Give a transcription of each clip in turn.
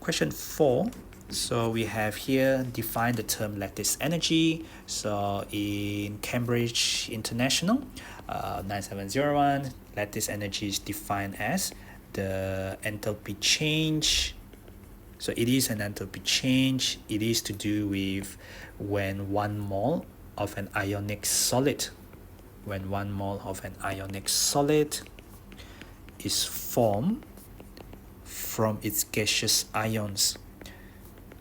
Question 4. So we have here define the term lattice energy. So in Cambridge International 9701, lattice energy is defined as the enthalpy change. So it is an enthalpy change. It is to do with when 1 mole of an ionic solid, is formed from its gaseous ions.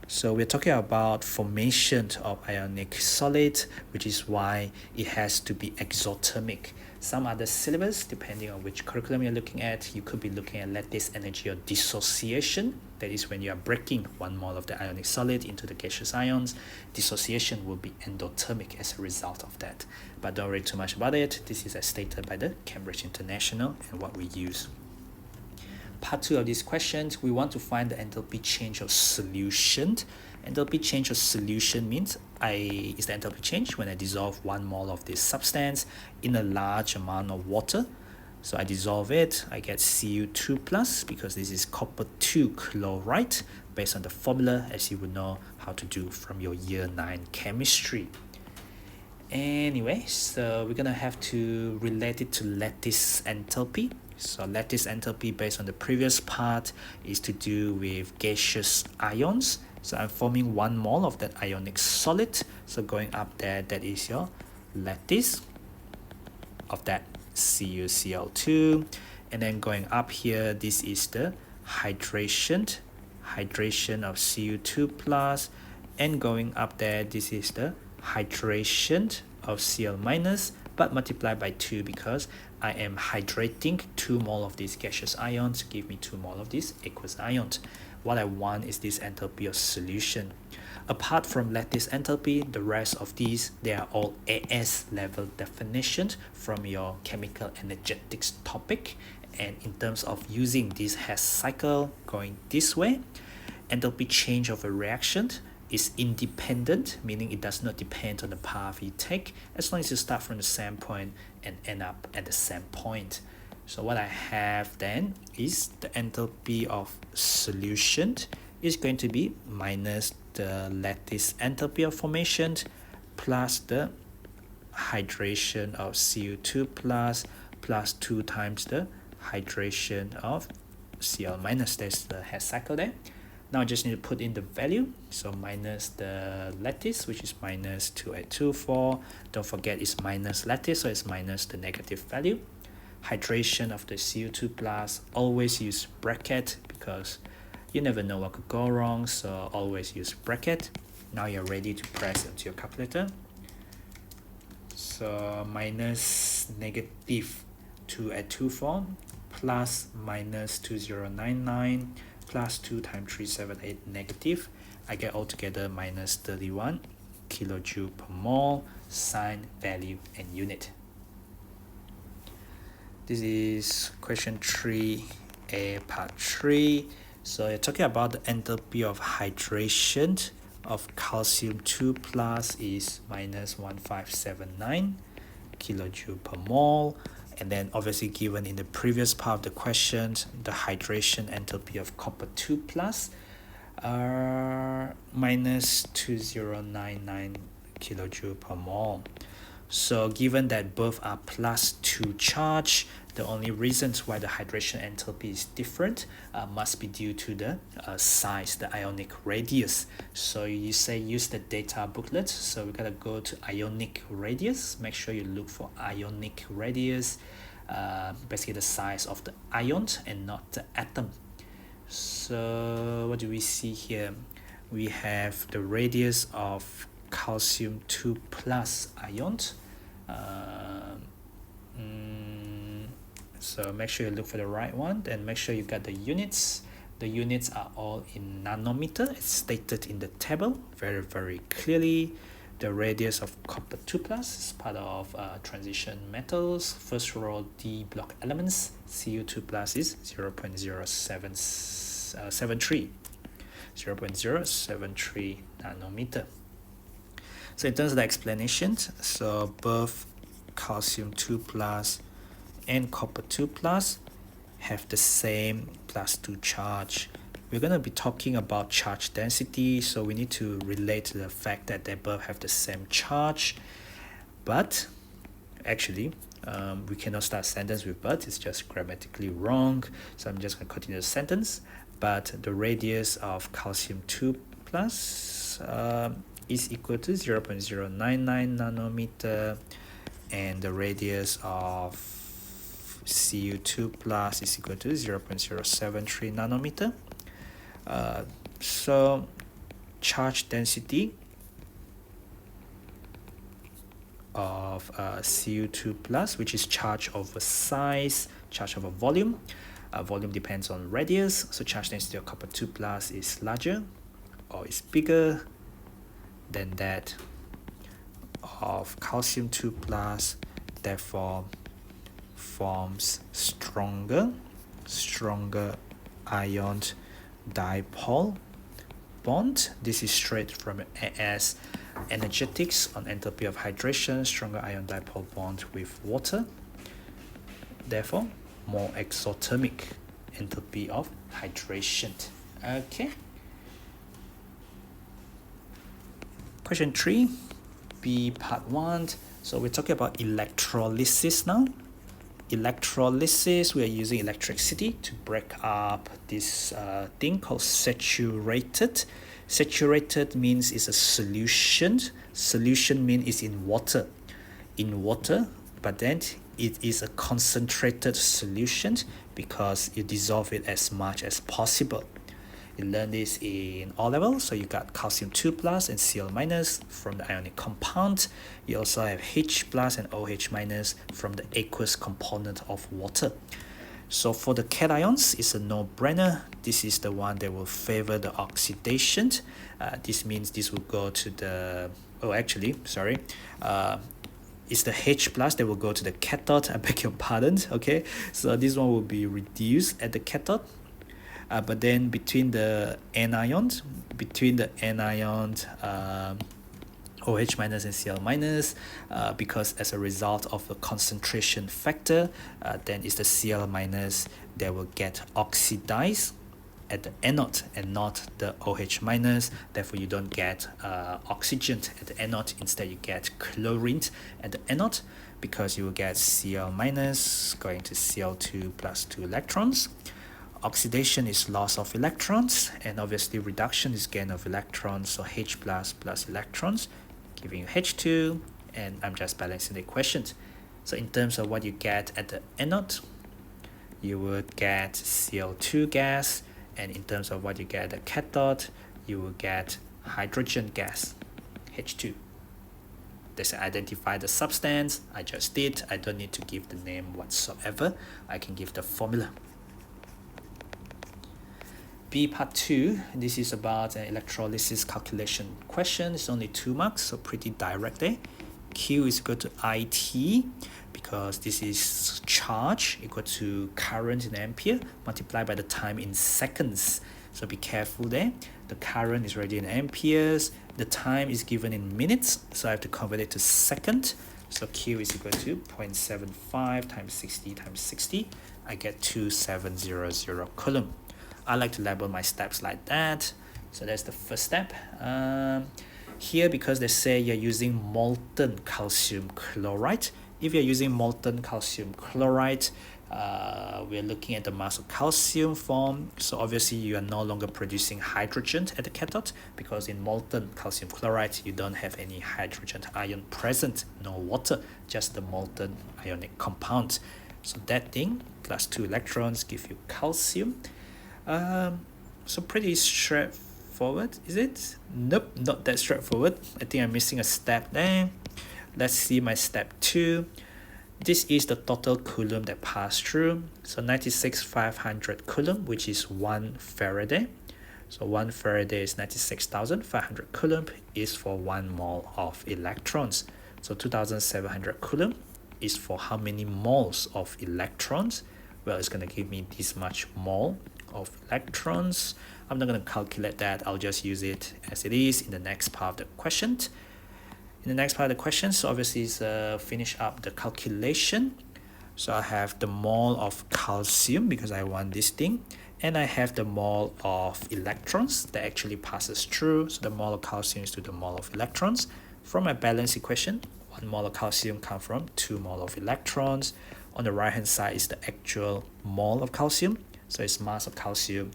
So we're talking about formation of ionic solid, which is why it has to be exothermic. Some other syllabus, depending on which curriculum you're looking at, you could be looking at lattice energy or dissociation. That is when you are breaking 1 mole of the ionic solid into the gaseous ions. Dissociation will be endothermic as a result of that. But don't worry too much about it. This is as stated by the Cambridge International and what we use. Part 2 of this question, we want to find the enthalpy change of solution. Enthalpy change of solution means is the enthalpy change when I dissolve 1 mole of this substance in a large amount of water. So I dissolve it, I get Cu2 plus because this is copper 2 chloride based on the formula as you would know how to do from your year 9 chemistry. Anyway, so we're gonna have to relate it to lattice enthalpy. So lattice enthalpy based on the previous part is to do with gaseous ions. So I'm forming 1 mole of that ionic solid. So going up there, that is your lattice of that CuCl2. And then going up here, this is the hydration of Cu2 plus. And going up there, this is the hydration of Cl minus, but multiplied by 2 because I am hydrating 2 mole of these gaseous ions to give me 2 mole of these aqueous ions. What I want is this enthalpy of solution. Apart from lattice enthalpy, the rest of these, they are all AS level definitions from your chemical energetics topic. And in terms of using this Hess cycle going this way, enthalpy change of a reaction is independent, meaning it does not depend on the path you take as long as you start from the same point and end up at the same point. So what I have then is the enthalpy of solution is going to be minus the lattice enthalpy of formation plus the hydration of Cu2 plus 2 times the hydration of Cl minus. There's the Hess cycle there. Now I just need to put in the value. So minus the lattice, which is minus 2824. Don't forget it's minus lattice, so it's minus the negative value. Hydration of the Cu2 plus, always use bracket because you never know what could go wrong, so always use bracket. Now you're ready to press into your calculator. So minus negative 2824 plus minus 2099 plus 2 times 378 negative, I get altogether minus 31 kilojoule per mole, sign, value, and unit. This is question 3A, part 3. So you're talking about the enthalpy of hydration of calcium 2 plus is minus 1579 kilojoule per mole. And then obviously given in the previous part of the question, the hydration enthalpy of copper 2 plus minus 2099 kilojoule per mole. So given that both are plus 2 charge, the only reasons why the hydration enthalpy is different must be due to the size, the ionic radius. So you say use the data booklet. So we gotta go to ionic radius. Make sure you look for ionic radius, basically the size of the ion and not the atom. So what do we see here? We have the radius of calcium 2 plus ion. So make sure you look for the right one, and make sure you got the units. The units are all in nanometer. It's stated in the table very, very clearly. The radius of copper 2 plus is part of transition metals. First row D block elements. Cu2 plus is 0.0773 nanometer. So in terms of the explanations, so both calcium 2 plus and copper 2 plus have the same plus 2 charge. we're going to be talking about charge density, so we need to relate to the fact that they both have the same charge. But actually, we cannot start a sentence with but, it's just grammatically wrong. So I'm just going to continue the sentence. But the radius of calcium 2 plus is equal to 0.099 nanometer, and the radius of Cu2 plus is equal to 0.073 nanometer. So charge density of Cu2 plus, which is charge over size, charge over volume. Volume depends on radius, so charge density of copper 2 plus is larger or is bigger than that of calcium 2 plus, therefore forms stronger ion dipole bond. This is straight from AS energetics on enthalpy of hydration, stronger ion dipole bond with water, therefore more exothermic enthalpy of hydration. Okay. Question 3, B part 1. So we're talking about electrolysis now. Electrolysis, we are using electricity to break up this thing called saturated. Saturated means it's a solution. Solution means it's in water. But then it is a concentrated solution because you dissolve it as much as possible. You learn this in O-level, so you got calcium 2 plus and Cl minus from the ionic compound. You also have H plus and OH minus from the aqueous component of water. So for the cations, it's a no-brainer. This is the one that will favor the oxidation. This means this will go to the, it's the H plus that will go to the cathode. I beg your pardon. Okay, so this one will be reduced at the cathode. But then between the anions, OH minus and Cl minus, because as a result of the concentration factor, then it's the Cl minus that will get oxidized at the anode and not the OH minus. Therefore, you don't get oxygen at the anode. Instead, you get chlorine at the anode, because you will get Cl minus going to Cl2 plus 2 electrons. Oxidation is loss of electrons, and obviously reduction is gain of electrons, so H plus plus electrons giving you H2, and I'm just balancing the equations. So in terms of what you get at the anode, you would get Cl2 gas, and in terms of what you get at the cathode, you will get hydrogen gas, H2. They identify the substance. I just did. I don't need to give the name whatsoever. I can give the formula. B part 2, this is about an electrolysis calculation question. It's only 2 marks, so pretty direct there. Q is equal to IT, because this is charge equal to current in ampere multiplied by the time in seconds. So be careful there. The current is already in amperes. The time is given in minutes, so I have to convert it to second. So Q is equal to 0.75 times 60 times 60. I get 2700 coulomb. I like to label my steps like that. So that's the first step. Here, because they say you're using molten calcium chloride. If you're using molten calcium chloride, we're looking at the mass of calcium form. So obviously you are no longer producing hydrogen at the cathode, because in molten calcium chloride, you don't have any hydrogen ion present, no water, just the molten ionic compound. So that thing plus 2 electrons give you calcium. So pretty straightforward, is it? Nope, not that straightforward. I think I'm missing a step there. Let's see my step 2. This is the total coulomb that passed through. So 96,500 coulomb, which is 1 Faraday. So 1 Faraday is 96,500 coulomb is for 1 mole of electrons. So 2,700 coulomb is for how many moles of electrons? Well, it's going to give me this much mole of electrons. I'm not going to calculate that. I'll just use it as it is in the next part of the question. In the next part of the question, so obviously it's finish up the calculation. So I have the mole of calcium, because I want this thing, And I have the mole of electrons that actually passes through. So the mole of calcium is to the mole of electrons. From my balance equation, 1 mole of calcium comes from 2 mole of electrons. On the right hand side is the actual mole of calcium. So it's mass of calcium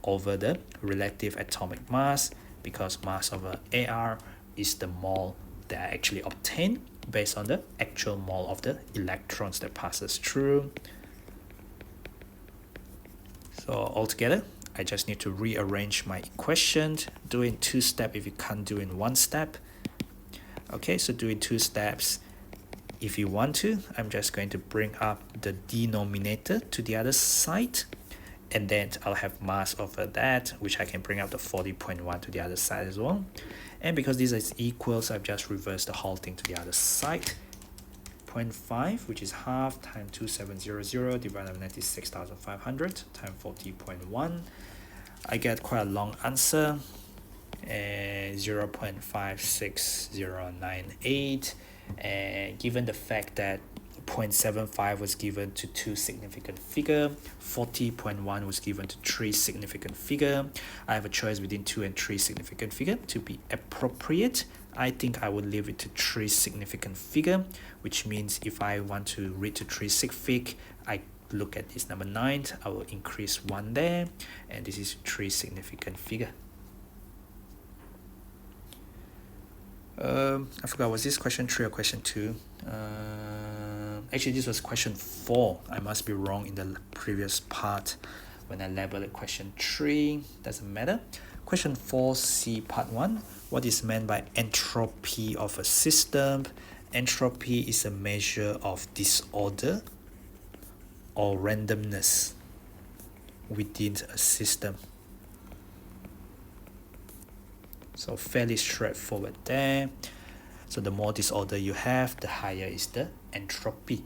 over the relative atomic mass, because mass over AR is the mole that I actually obtained based on the actual mole of the electrons that passes through. So altogether, I just need to rearrange my equation, do it in 2 steps if you can't do it in 1 step. Okay, so do it 2 steps. If you want to, I'm just going to bring up the denominator to the other side, and then I'll have mass over that, which I can bring up the 40.1 to the other side as well. And because this is equal, so I've just reversed the whole thing to the other side. 0.5, which is half, times 2700 divided by 96,500 times 40.1. I get quite a long answer, 0.56098. And given the fact that 0.75 was given to 2 significant figure, 40.1 was given to 3 significant figure, I have a choice between 2 and 3 significant figure. To be appropriate, I think I would leave it to 3 significant figure, which means if I want to read to 3 sig fig, I look at this number 9, I will increase 1 there, and this is 3 significant figure. I forgot, was this question 3 or question 2? Actually, this was question 4. I must be wrong in the previous part when I labeled it question 3. Doesn't matter. Question 4C, part 1. What is meant by entropy of a system? Entropy is a measure of disorder or randomness within a system. So fairly straightforward there. So the more disorder you have, the higher is the entropy.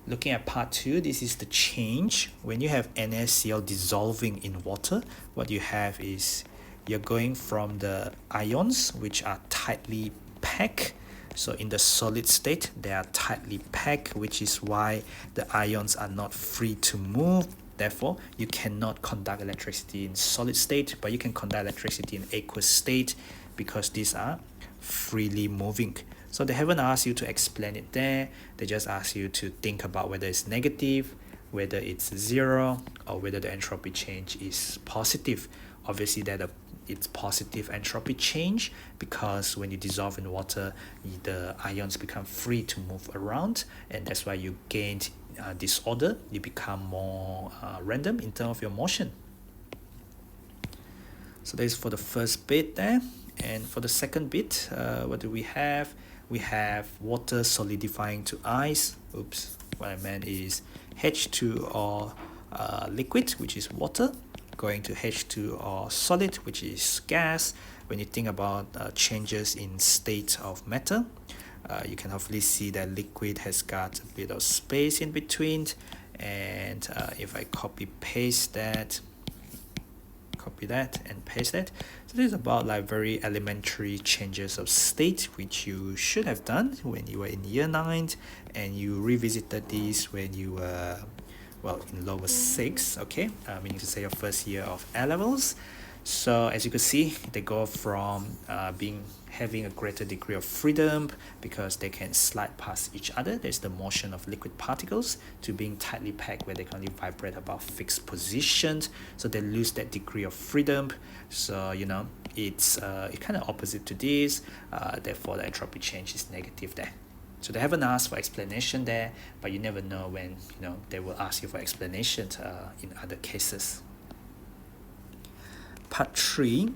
Looking at part 2, this is the change. When you have NaCl dissolving in water, what you have is you're going from the ions, which are tightly packed. So in the solid state, they are tightly packed, which is why the ions are not free to move. Therefore, you cannot conduct electricity in solid state, but you can conduct electricity in aqueous state because these are freely moving. So they haven't asked you to explain it there. They just ask you to think about whether it's negative, whether it's 0, or whether the entropy change is positive. Obviously, it's positive entropy change, because when you dissolve in water, the ions become free to move around, and that's why you gain disorder. You become more random in terms of your motion. So that is for the first bit there. And for the second bit, what do we have? We have water solidifying to ice. Oops, what I meant is H2O liquid, which is water, going to H2O solid, which is gas. When you think about changes in state of matter, you can hopefully see that liquid has got a bit of space in between. And if I copy that and paste that, so this is about like very elementary changes of state, which you should have done when you were in year 9, and you revisited these when you were in lower 6, okay, meaning to say your first year of A-levels. So as you can see, they go from having a greater degree of freedom because they can slide past each other. There's the motion of liquid particles, to being tightly packed where they can only vibrate about fixed positions. So they lose that degree of freedom. So it's kind of opposite to this. Therefore, the entropy change is negative there. So they haven't asked for explanation there, but you never know when they will ask you for explanation in other cases. Part 3,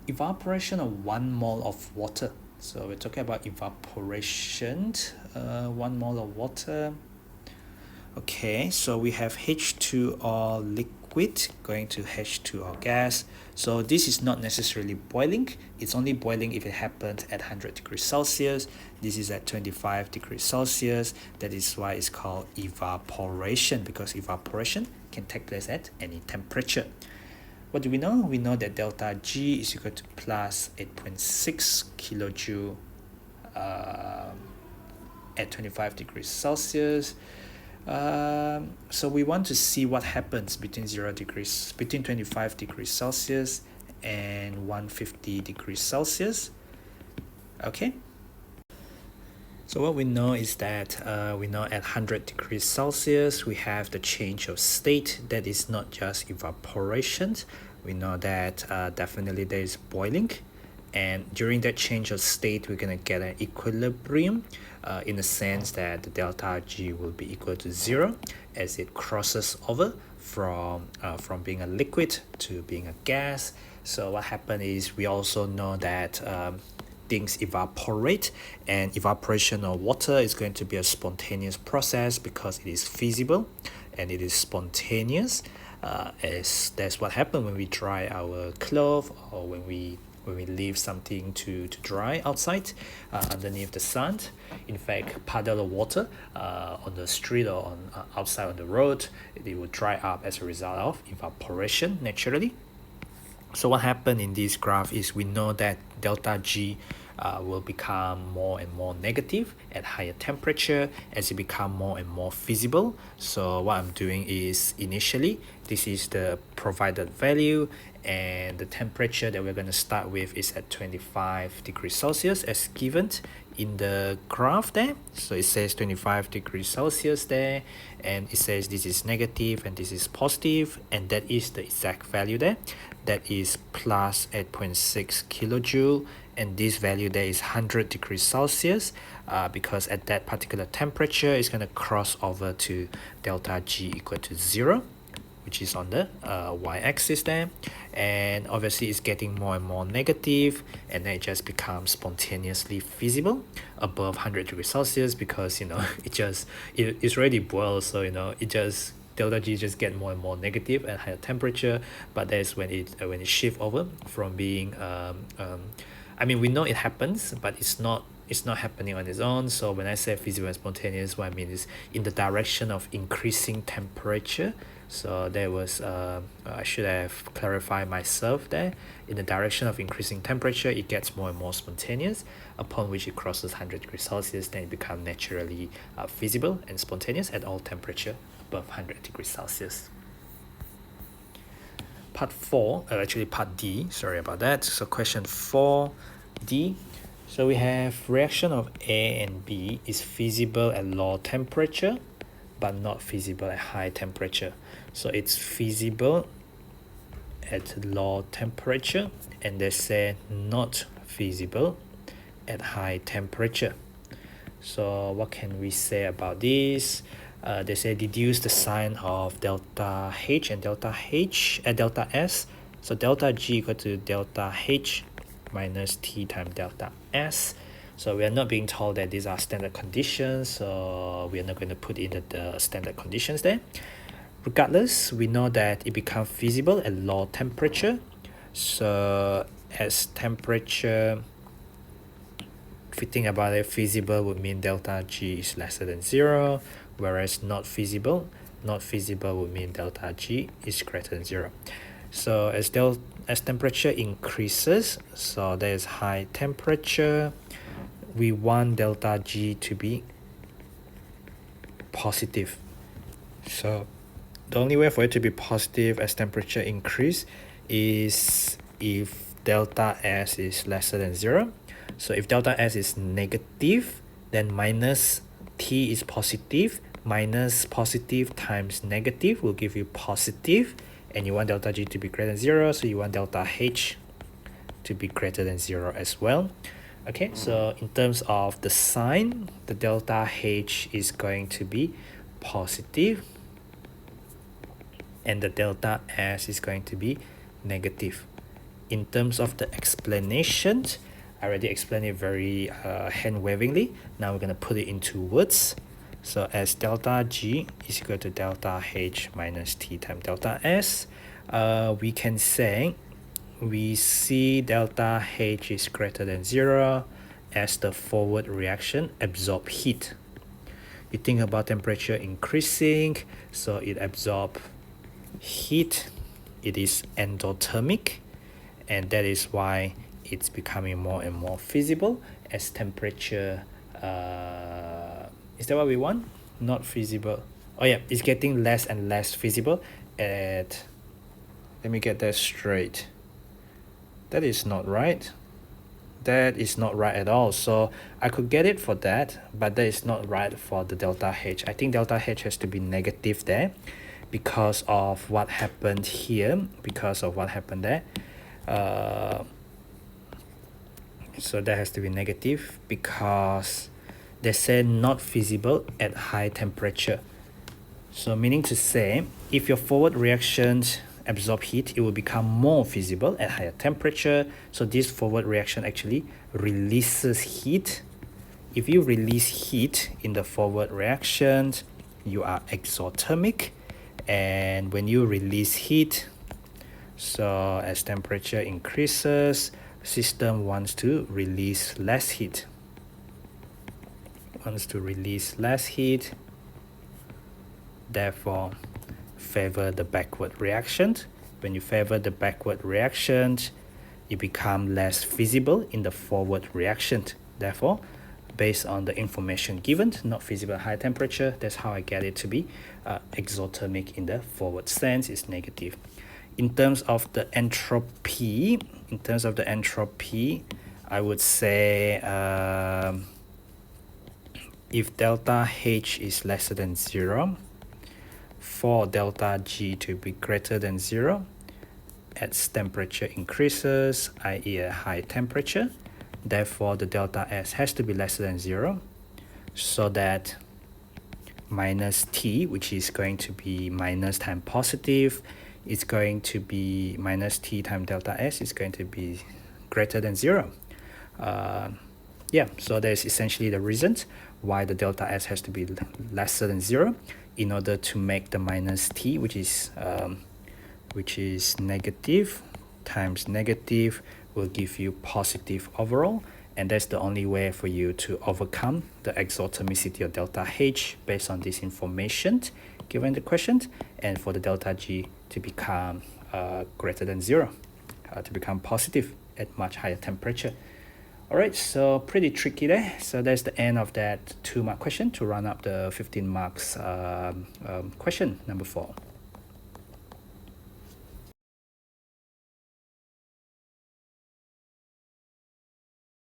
evaporation of 1 mole of water. So we're talking about evaporation, 1 mole of water. Okay, so we have H2O liquid going to H2O gas. So this is not necessarily boiling. It's only boiling if it happened at 100 degrees Celsius. This is at 25 degrees Celsius. That is why it's called evaporation, because evaporation can take place at any temperature. What do we know? We know that delta G is equal to plus 8.6 kilojoule at 25 degrees Celsius. So we want to see what happens between 25 degrees Celsius and 150 degrees Celsius. Okay. So what we know is that we know at 100 degrees Celsius we have the change of state that is not just evaporation. We know that definitely there is boiling, and during that change of state we're going to get an equilibrium in the sense that the delta G will be equal to 0 as it crosses over from being a liquid to being a gas. So what happened is we also know that things evaporate, and evaporation of water is going to be a spontaneous process because it is feasible and it is spontaneous, as that's what happens when we dry our clothes or when we leave something to dry outside underneath the sun. In fact, puddle of water on the street or on outside on the road, it will dry up as a result of evaporation naturally. So what happened in this graph is we know that delta G will become more and more negative at higher temperature as it become more and more feasible. So what I'm doing is initially this is the provided value, and the temperature that we're going to start with is at 25 degrees Celsius as given in the graph there. So it says 25 degrees Celsius there, and it says this is negative and this is positive, and that is the exact value there. That is plus 8.6 kilojoule, and this value there is 100 degrees Celsius because at that particular temperature it's going to cross over to delta G equal to 0, which is on the y-axis there, and obviously it's getting more and more negative, and then it just becomes spontaneously feasible above 100 degrees Celsius because it's already boiled, so it just delta G just get more and more negative at higher temperature. But that's when it shift over from being we know it happens, but it's not happening on its own. So when I say feasible and spontaneous, what I mean is in the direction of increasing temperature. So there was I should have clarified myself there. In the direction of increasing temperature, it gets more and more spontaneous, upon which it crosses 100 degrees Celsius, then it becomes naturally feasible and spontaneous at all temperature above 100 degrees Celsius. Part D, sorry about that. So question 4D. So we have reaction of A and B is feasible at low temperature but not feasible at high temperature. So it's feasible at low temperature, and they say not feasible at high temperature. So what can we say about this? They say deduce the sign of delta H and delta S. So delta G equal to delta H minus T times delta S. So we are not being told that these are standard conditions, so we are not going to put in the standard conditions there. Regardless, we know that it becomes feasible at low temperature. So as temperature, if we think about it, feasible would mean delta G is lesser than 0, whereas not feasible would mean delta G is greater than 0. So as temperature increases, so there is high temperature, we want delta G to be positive. So the only way for it to be positive as temperature increase is if delta S is lesser than 0. So if delta S is negative, then minus T is positive, minus positive times negative will give you positive, and you want delta G to be greater than 0, so you want delta H to be greater than 0 as well. Okay, so in terms of the sign, the delta H is going to be positive, and the delta S is going to be negative. In terms of the explanation, I already explained it very hand-wavingly. Now we're going to put it into words. So as delta G is equal to delta H minus T times delta S, we can say we see delta H is greater than 0 as the forward reaction absorb heat. You think about temperature increasing, so it absorbs heat. It is endothermic, and that is why it's becoming more and more feasible as temperature is that what we want? Not feasible. Oh yeah, it's getting less and less feasible at, let me get that straight. That is not right. That is not right at all. So I could get it for that, but that is not right for the delta H. I think delta H has to be negative there because of what happened here, because of what happened there. So that has to be negative because they say not feasible at high temperature. So meaning to say, if your forward reactions absorb heat, it will become more feasible at higher temperature. So this forward reaction actually releases heat. If you release heat in the forward reaction, you are exothermic. And when you release heat, so as temperature increases, system wants to release less heat. Therefore, favor the backward reaction. When you favor the backward reaction, it becomes less feasible in the forward reaction. Therefore, based on the information given, not feasible at high temperature, that's how I get it to be exothermic in the forward sense, is negative. In terms of the entropy, I would say if delta H is lesser than 0, for delta G to be greater than 0, as temperature increases, i.e. a high temperature, therefore the delta S has to be lesser than 0, so that minus T, which is going to be minus times positive, is going to be minus T times delta S is going to be greater than 0. Yeah, so there's essentially the reasons why the delta S has to be lesser than 0 in order to make the minus T, which is negative times negative, will give you positive overall, and that's the only way for you to overcome the exothermicity of delta H based on this information given the question, and for the delta G to become greater than 0, to become positive at much higher temperature. Alright, so pretty tricky there. So that's the end of that 2-mark question to run up the 15 marks question number 4.